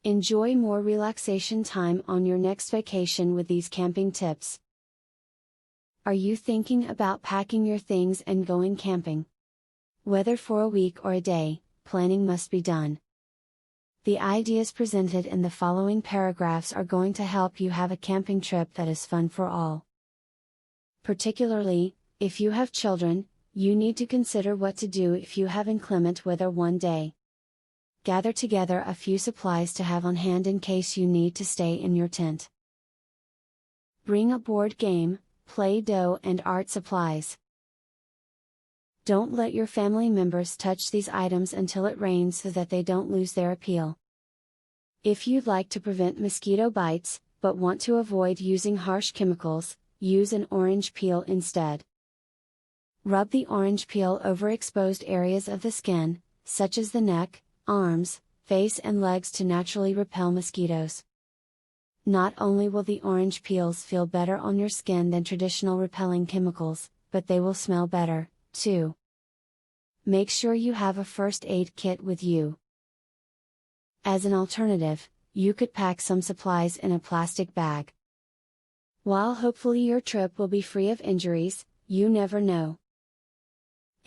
Enjoy more relaxation time on your next vacation with these camping tips. Are you thinking about packing your things and going camping? Whether for a week or a day, planning must be done. The ideas presented in the following paragraphs are going to help you have a camping trip that is fun for all. Particularly, if you have children, you need to consider what to do if you have inclement weather one day. Gather together a few supplies to have on hand in case you need to stay in your tent. Bring a board game, Play-Doh and art supplies. Don't let your family members touch these items until it rains so that they don't lose their appeal. If you'd like to prevent mosquito bites, but want to avoid using harsh chemicals, use an orange peel instead. Rub the orange peel over exposed areas of the skin, such as the neck, arms, face and legs to naturally repel mosquitoes. Not only will the orange peels feel better on your skin than traditional repelling chemicals, but they will smell better, too. Make sure you have a first aid kit with you. As an alternative, you could pack some supplies in a plastic bag. While hopefully your trip will be free of injuries, you never know.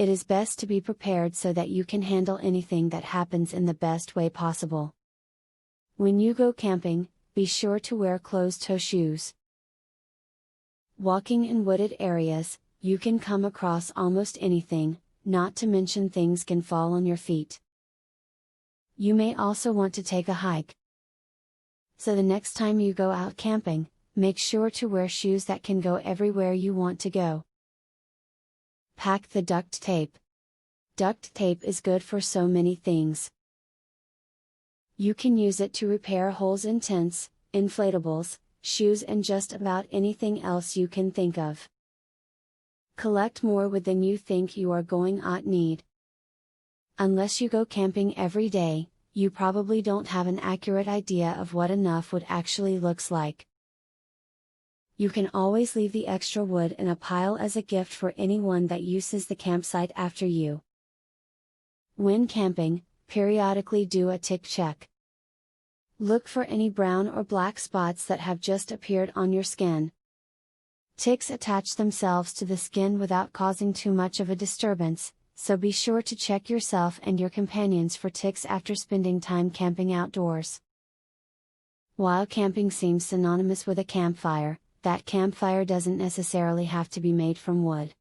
It is best to be prepared so that you can handle anything that happens in the best way possible. When you go camping, be sure to wear closed-toe shoes. Walking in wooded areas, you can come across almost anything, not to mention things can fall on your feet. You may also want to take a hike. So the next time you go out camping, make sure to wear shoes that can go everywhere you want to go. Pack the duct tape. Duct tape is good for so many things. You can use it to repair holes in tents, inflatables, shoes and just about anything else you can think of. Collect more wood than you think you are going to need. Unless you go camping every day, you probably don't have an accurate idea of what enough wood actually looks like. You can always leave the extra wood in a pile as a gift for anyone that uses the campsite after you. When camping, periodically do a tick check. Look for any brown or black spots that have just appeared on your skin. Ticks attach themselves to the skin without causing too much of a disturbance, so be sure to check yourself and your companions for ticks after spending time camping outdoors. While camping seems synonymous with a campfire, that campfire doesn't necessarily have to be made from wood.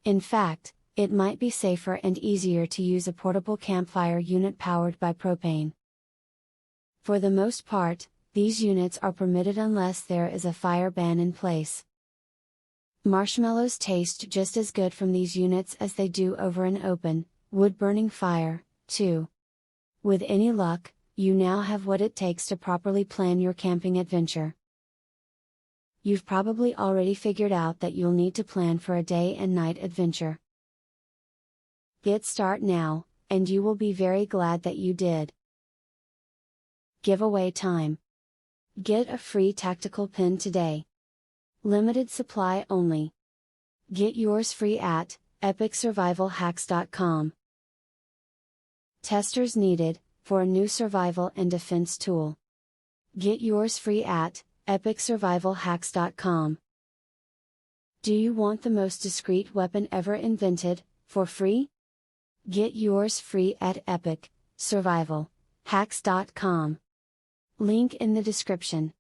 In fact, it might be safer and easier to use a portable campfire unit powered by propane. For the most part, these units are permitted unless there is a fire ban in place. Marshmallows taste just as good from these units as they do over an open, wood-burning fire, too. With any luck, you now have what it takes to properly plan your camping adventure. You've probably already figured out that you'll need to plan for a day and night adventure. Get started now, and you will be very glad that you did. Giveaway time. Get a free tactical pin today. Limited supply only. Get yours free at epicsurvivalhacks.com. Testers needed, for a new survival and defense tool. Get yours free at epicsurvivalhacks.com. Do you want the most discreet weapon ever invented, for free? Get yours free at epicsurvivalhacks.com. Link in the description.